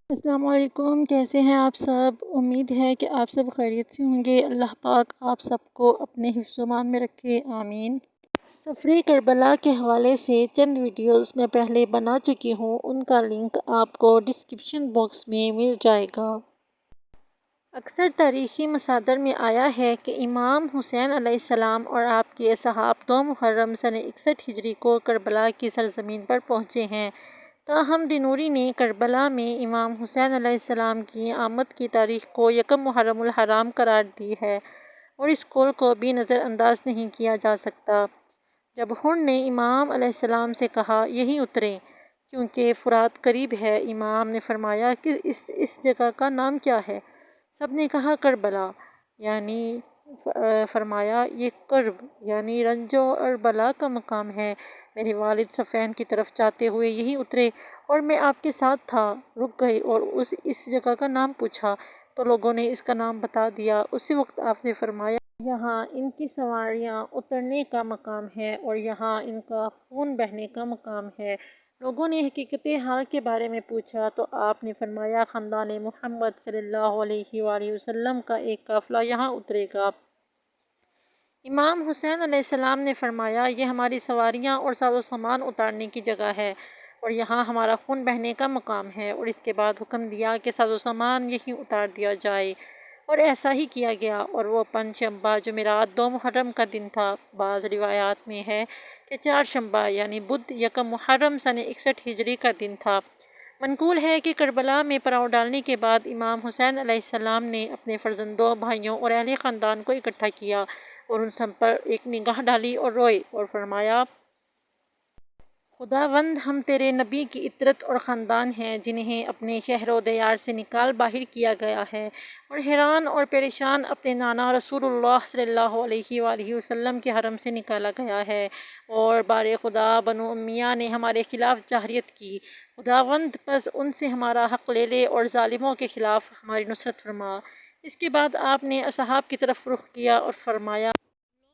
السلام علیکم، کیسے ہیں آپ سب؟ امید ہے کہ آپ سب خیریت سے ہوں گے۔ اللہ پاک آپ سب کو اپنے حفظ و امان میں رکھے، آمین۔ سفر کربلا کے حوالے سے چند ویڈیوز میں پہلے بنا چکی ہوں، ان کا لنک آپ کو ڈسکرپشن باکس میں مل جائے گا۔ اکثر تاریخی مصادر میں آیا ہے کہ امام حسین علیہ السلام اور آپ کے اصحاب 2 محرم سنہ 61 ہجری کو کربلا کی سرزمین پر پہنچے ہیں۔ تاہم دنوری نے کربلا میں امام حسین علیہ السلام کی آمد کی تاریخ کو 1 محرم الحرام قرار دی ہے اور اس قول کو بھی نظر انداز نہیں کیا جا سکتا۔ جب ہن نے امام علیہ السلام سے کہا یہیں اتریں کیونکہ فرات قریب ہے، امام نے فرمایا کہ اس جگہ کا نام کیا ہے؟ سب نے کہا کربلا، یعنی فرمایا یہ کرب یعنی رنج اور بلا کا مقام ہے۔ میرے والد صفین کی طرف جاتے ہوئے یہیں اترے اور میں آپ کے ساتھ تھا، رک گئے اور اس جگہ کا نام پوچھا تو لوگوں نے اس کا نام بتا دیا۔ اسی وقت آپ نے فرمایا یہاں ان کی سواریاں اترنے کا مقام ہے اور یہاں ان کا خون بہنے کا مقام ہے۔ لوگوں نے حقیقت حال کے بارے میں پوچھا تو آپ نے فرمایا خاندان محمد صلی اللہ علیہ وآلہ وسلم کا ایک قافلہ یہاں اترے گا۔ امام حسین علیہ السلام نے فرمایا یہ ہماری سواریاں اور ساز و سامان اتارنے کی جگہ ہے اور یہاں ہمارا خون بہنے کا مقام ہے، اور اس کے بعد حکم دیا کہ ساز و سامان یہیں اتار دیا جائے، اور ایسا ہی کیا گیا۔ اور وہ پنج شنبہ جمعرات 2 محرم کا دن تھا۔ بعض روایات میں ہے کہ 4 شنبہ یعنی بدھ 1 محرم سنہ 61 ہجری کا دن تھا۔ منقول ہے کہ کربلا میں پڑاؤ ڈالنے کے بعد امام حسین علیہ السلام نے اپنے فرزندوں، بھائیوں اور اہل خاندان کو اکٹھا کیا اور ان سب پر ایک نگاہ ڈالی اور روئے اور فرمایا خداوند، ہم تیرے نبی کی اطرت اور خاندان ہیں جنہیں اپنے شہر و دیار سے نکال باہر کیا گیا ہے، اور حیران اور پریشان اپنے نانا رسول اللہ صلی اللہ علیہ وآلہ وسلم کے حرم سے نکالا گیا ہے، اور بار خدا بنو امیہ نے ہمارے خلاف جارحیت کی۔ خداوند پس ان سے ہمارا حق لے لے اور ظالموں کے خلاف ہماری نصرت فرما۔ اس کے بعد آپ نے اصحاب کی طرف رخ کیا اور فرمایا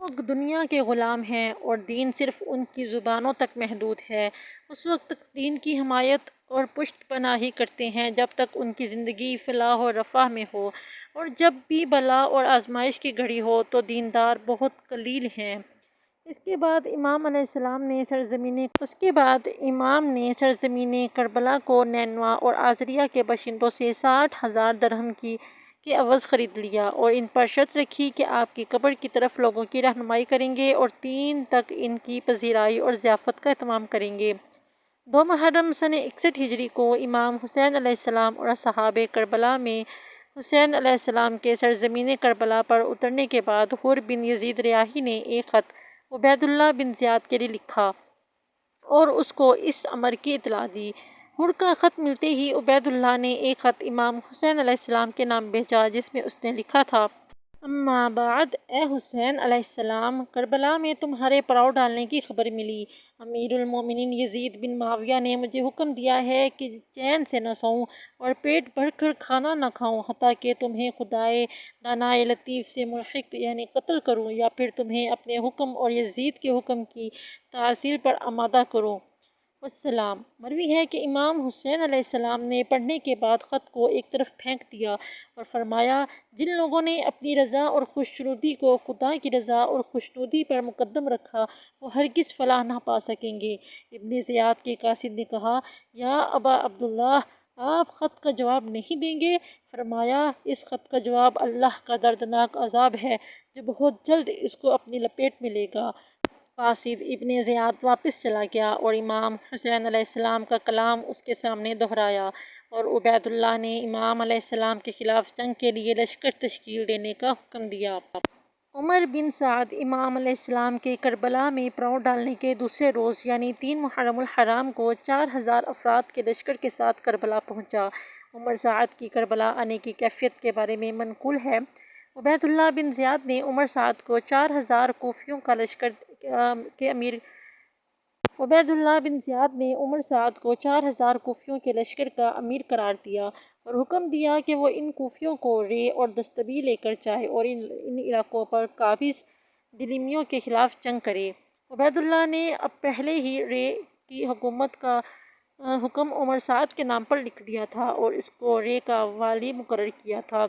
لوگ دنیا کے غلام ہیں اور دین صرف ان کی زبانوں تک محدود ہے۔ اس وقت تک دین کی حمایت اور پشت پناہی کرتے ہیں جب تک ان کی زندگی فلاح و رفاہ میں ہو، اور جب بھی بلا اور آزمائش کی گھڑی ہو تو دیندار بہت قلیل ہیں۔ اس کے بعد امام نے سرزمین کربلا کو نینوا اور آذریہ کے باشندوں سے 60,000 درہم کے عوض خرید لیا اور ان پر شرط رکھی کہ آپ کی قبر کی طرف لوگوں کی رہنمائی کریں گے اور 3 تک ان کی پذیرائی اور ضیافت کا اہتمام کریں گے۔ 2 محرم سنہ 61 ہجری کو امام حسین علیہ السلام اور اصحاب کربلا میں حسین علیہ السلام کے سرزمین کربلا پر اترنے کے بعد حر بن یزید ریاحی نے ایک خط عبید اللہ بن زیاد کے لیے لکھا اور اس کو اس امر کی اطلاع دی۔ حر کا خط ملتے ہی عبید اللہ نے ایک خط امام حسین علیہ السلام کے نام بھیجا جس میں اس نے لکھا تھا اما بعد، اے حسین علیہ السلام، کربلا میں تمہارے پڑاؤ ڈالنے کی خبر ملی۔ امیر المومنین یزید بن معاویہ نے مجھے حکم دیا ہے کہ چین سے نہ سوؤں اور پیٹ بھر کر کھانا نہ کھاؤں حتیٰ کہ تمہیں خدائے دانائے لطیف سے ملحق یعنی قتل کروں یا پھر تمہیں اپنے حکم اور یزید کے حکم کی تعزیل پر آمادہ کروں۔ والسلام۔ مروی ہے کہ امام حسین علیہ السلام نے پڑھنے کے بعد خط کو ایک طرف پھینک دیا اور فرمایا جن لوگوں نے اپنی رضا اور خوشنودی کو خدا کی رضا اور خوشنودی پر مقدم رکھا وہ ہرگز فلاح نہ پا سکیں گے۔ ابن زیاد کے قاصد نے کہا یا ابا عبداللہ، آپ خط کا جواب نہیں دیں گے؟ فرمایا اس خط کا جواب اللہ کا دردناک عذاب ہے جو بہت جلد اس کو اپنی لپیٹ میں لے گا۔ قاصد ابن زیاد واپس چلا گیا اور امام حسین علیہ السلام کا کلام اس کے سامنے دہرایا، اور عبید اللہ نے امام علیہ السلام کے خلاف جنگ کے لیے لشکر تشکیل دینے کا حکم دیا۔ عمر بن سعد امام علیہ السلام کے کربلا میں پڑاؤ ڈالنے کے دوسرے روز یعنی 3 محرم الحرام کو 4,000 افراد کے لشکر کے ساتھ کربلا پہنچا۔ عمر سعد کی کربلا آنے کی کیفیت کے بارے میں منقول ہے عبید اللہ بن زیاد نے عمر سعد کو 4,000 کوفیوں کا لشکر کے امیر عبید اللہ بن زیاد نے عمر سعد کو 4,000 کوفیوں کے لشکر کا امیر قرار دیا اور حکم دیا کہ وہ ان کوفیوں کو رے اور دستبی لے کر جائے اور ان علاقوں پر قابض دلیمیوں کے خلاف جنگ کرے۔ عبید اللہ نے اب پہلے ہی رے کی حکومت کا حکم عمر سعد کے نام پر لکھ دیا تھا اور اس کو رے کا والی مقرر کیا تھا۔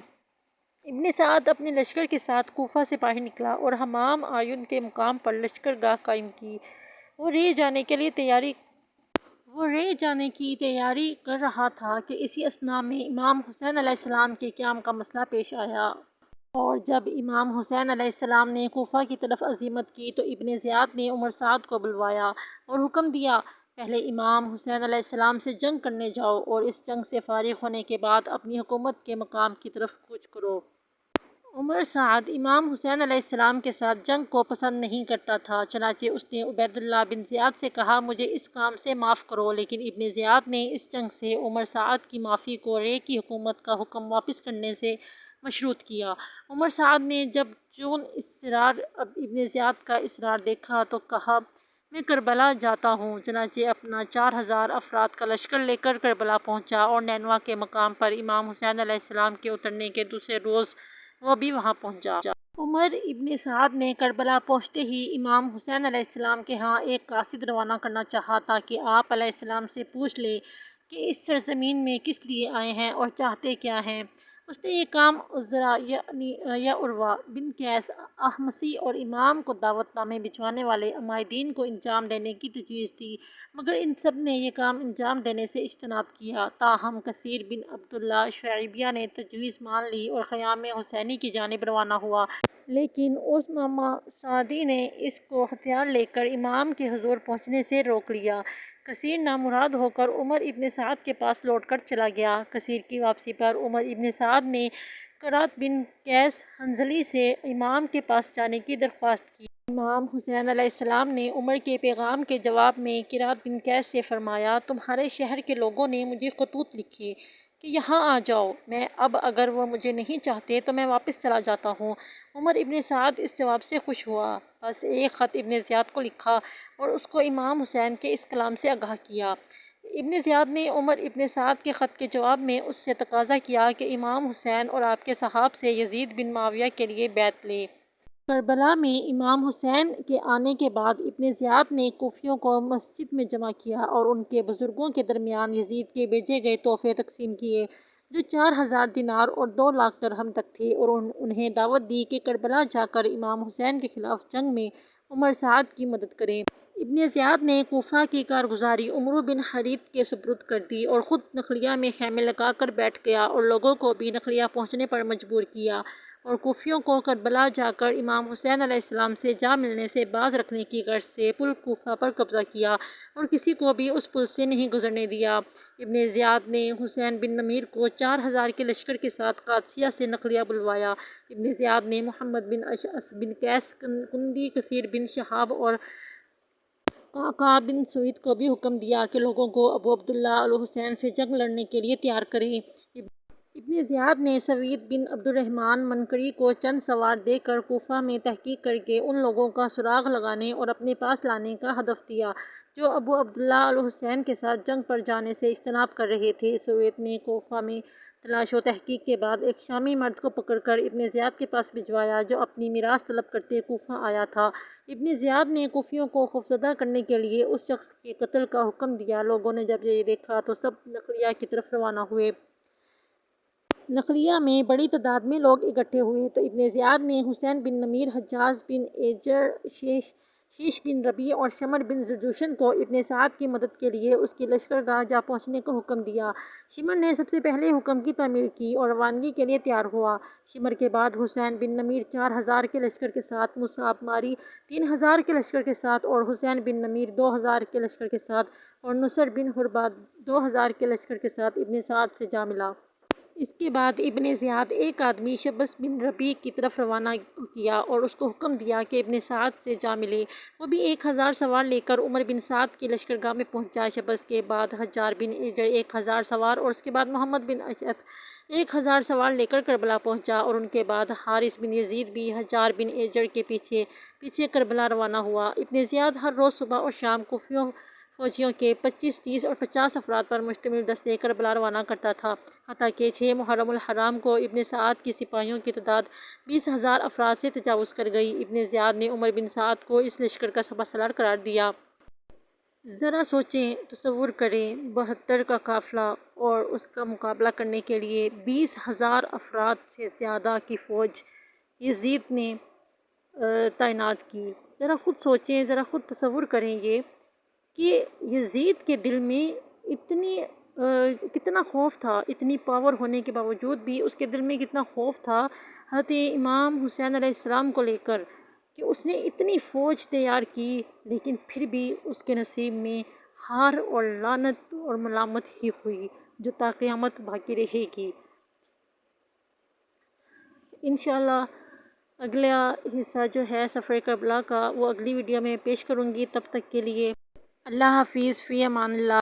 ابن سعد اپنے لشکر کے ساتھ کوفہ سے باہر نکلا اور حمام آیون کے مقام پر لشکر گاہ قائم کی۔ وہ رے جانے کی تیاری کر رہا تھا کہ اسی اثناء میں امام حسین علیہ السلام کے قیام کا مسئلہ پیش آیا۔ اور جب امام حسین علیہ السلام نے کوفہ کی طرف عزیمت کی تو ابن زیاد نے عمر سعد کو بلوایا اور حکم دیا، پہلے امام حسین علیہ السلام سے جنگ کرنے جاؤ اور اس جنگ سے فارغ ہونے کے بعد اپنی حکومت کے مقام کی طرف کوچ کرو۔ عمر سعد امام حسین علیہ السلام کے ساتھ جنگ کو پسند نہیں کرتا تھا، چنانچہ اس نے عبید اللہ بن زیاد سے کہا مجھے اس کام سے معاف کرو، لیکن ابن زیاد نے اس جنگ سے عمر سعد کی معافی کو رے کی حکومت کا حکم واپس کرنے سے مشروط کیا۔ عمر سعد نے جب چون ابن زیاد کا اصرار دیکھا تو کہا میں کربلا جاتا ہوں، چنانچہ اپنا 4000 افراد کا لشکر لے کر کربلا پہنچا اور نینوا کے مقام پر امام حسین علیہ السلام کے اترنے کے دوسرے روز وہ بھی وہاں پہنچا۔ عمر ابن سعد نے کربلا پہنچتے ہی امام حسین علیہ السلام کے ہاں ایک قاصد روانہ کرنا چاہا تاکہ آپ علیہ السلام سے پوچھ لے کہ اس سرزمین میں کس لیے آئے ہیں اور چاہتے کیا ہیں۔ اس نے یہ کام عزرا یا عروہ بن قیس احمسی اور امام کو دعوت نامے بھجوانے والے عمائدین کو انجام دینے کی تجویز دی، مگر ان سب نے یہ کام انجام دینے سے اجتناب کیا۔ تاہم کثیر بن عبداللہ شعیبیہ نے تجویز مان لی اور خیام حسینی کی جانب روانہ ہوا، لیکن اسامہ سعدی نے اس کو ہتھیار لے کر امام کے حضور پہنچنے سے روک لیا۔ کثیر نامراد ہو کر عمر ابن سعد کے پاس لوٹ کر چلا گیا۔ کثیر کی واپسی پر عمر ابن سعد نے کرات بن قیس حنظلی سے امام کے پاس جانے کی درخواست کی۔ امام حسین علیہ السلام نے عمر کے پیغام کے جواب میں کرات بن قیس سے فرمایا تمہارے شہر کے لوگوں نے مجھے خطوط لکھے کہ یہاں آ جاؤ، میں اب اگر وہ مجھے نہیں چاہتے تو میں واپس چلا جاتا ہوں۔ عمر ابن سعد اس جواب سے خوش ہوا، بس ایک خط ابن زیاد کو لکھا اور اس کو امام حسین کے اس کلام سے آگاہ کیا۔ ابن زیاد نے عمر ابن سعد کے خط کے جواب میں اس سے تقاضا کیا کہ امام حسین اور آپ کے صحاب سے یزید بن معاویہ کے لیے بیعت لے۔ کربلا میں امام حسین کے آنے کے بعد ابن زیاد نے کوفیوں کو مسجد میں جمع کیا اور ان کے بزرگوں کے درمیان یزید کے بھیجے گئے تحفے تقسیم کیے، جو 4000 دینار اور 2,00,000 درہم تک تھے، اور انہیں دعوت دی کہ کربلا جا کر امام حسین کے خلاف جنگ میں عمر سعد کی مدد کریں۔ ابن زیاد نے کوفہ کی کارگزاری عمرو بن حریث کے سپرد کر دی اور خود نخلیہ میں خیمے لگا کر بیٹھ گیا اور لوگوں کو بھی نخلیہ پہنچنے پر مجبور کیا، اور کوفیوں کو کربلا جا کر امام حسین علیہ السلام سے جا ملنے سے باز رکھنے کی غرض سے پل کوفہ پر قبضہ کیا اور کسی کو بھی اس پل سے نہیں گزرنے دیا۔ ابن زیاد نے حسین بن نمیر کو 4000 کے لشکر کے ساتھ قادسیہ سے نخلیہ بلوایا۔ ابن زیاد نے محمد بن اشعث بن قیس کندی، کثیر بن شہاب اور قعقاع بن سوید کو بھی حکم دیا کہ لوگوں کو ابو عبداللہ الحسین سے جنگ لڑنے کے لیے تیار کریں۔ ابن زیاد نے سوید بن عبد الرحمن منقری کو چند سوار دے کر کوفہ میں تحقیق کر کے ان لوگوں کا سراغ لگانے اور اپنے پاس لانے کا ہدف دیا جو ابو عبداللہ الحسین کے ساتھ جنگ پر جانے سے اجتناب کر رہے تھے۔ سوید نے کوفہ میں تلاش و تحقیق کے بعد ایک شامی مرد کو پکڑ کر ابن زیاد کے پاس بھجوایا جو اپنی میراث طلب کرتے کوفہ آیا تھا۔ ابن زیاد نے کوفیوں کو خوفزدہ کرنے کے لیے اس شخص کے قتل کا حکم دیا۔ لوگوں نے جب یہ دیکھا تو سب نخلیہ کی طرف روانہ ہوئے۔ نخلیہ میں بڑی تعداد میں لوگ اکٹھے ہوئے تو ابن زیاد نے حسین بن نمیر، حجاج بن ایجر، شیش بن ربیع اور شمر بن جوشن کو ابن سعد کی مدد کے لیے اس کی لشکر گاہ جا پہنچنے کا حکم دیا۔ شمر نے سب سے پہلے حکم کی تعمیل کی اور روانگی کے لیے تیار ہوا۔ شمر کے بعد حسین بن نمیر 4000 کے لشکر کے ساتھ، مصعب ماری 3000 کے لشکر کے ساتھ اور حسین بن نمیر 2000 کے لشکر کے ساتھ اور نصر بن حربہ 2000 کے لشکر کے ساتھ ابن سعد سے جا ملا۔ اس کے بعد ابن زیاد ایک آدمی شبس بن ربیع کی طرف روانہ کیا اور اس کو حکم دیا کہ ابن سعد سے جا ملے۔ وہ بھی 1000 سوار لے کر عمر بن سعد کی لشکر گاہ میں پہنچا۔ شبس کے بعد حجاج بن ایجر 1000 سوار اور اس کے بعد محمد بن اشعث 1000 سوار لے کر کربلا پہنچا اور ان کے بعد حارث بن یزید بھی حجاج بن ایجر کے پیچھے پیچھے کربلا روانہ ہوا۔ ابن زیاد ہر روز صبح اور شام کوفیوں فوجیوں کے 25، 30 اور 50 افراد پر مشتمل دستے کربلا روانہ کرتا تھا، حتیٰ کہ 6 محرم الحرام کو ابن سعد کی سپاہیوں کی تعداد 20,000 افراد سے تجاوز کر گئی۔ ابن زیاد نے عمر بن سعد کو اس لشکر کا سپہ سالار قرار دیا۔ ذرا سوچیں، تصور کریں 72 کا قافلہ اور اس کا مقابلہ کرنے کے لیے 20,000 افراد سے زیادہ کی فوج یزید نے تعینات کی۔ ذرا خود سوچیں، ذرا خود تصور کریں یہ کہ یزید کے دل میں کتنا خوف تھا، اتنی پاور ہونے کے باوجود بھی اس کے دل میں کتنا خوف تھا حضرت امام حسین علیہ السلام کو لے کر، کہ اس نے اتنی فوج تیار کی لیکن پھر بھی اس کے نصیب میں ہار اور لعنت اور ملامت ہی ہوئی جو تا قیامت باقی رہے گی۔ انشاءاللہ اگلا حصہ جو ہے سفر کربلا کا وہ اگلی ویڈیو میں پیش کروں گی۔ تب تک کے لیے اللہ حافظ، فی امان اللہ۔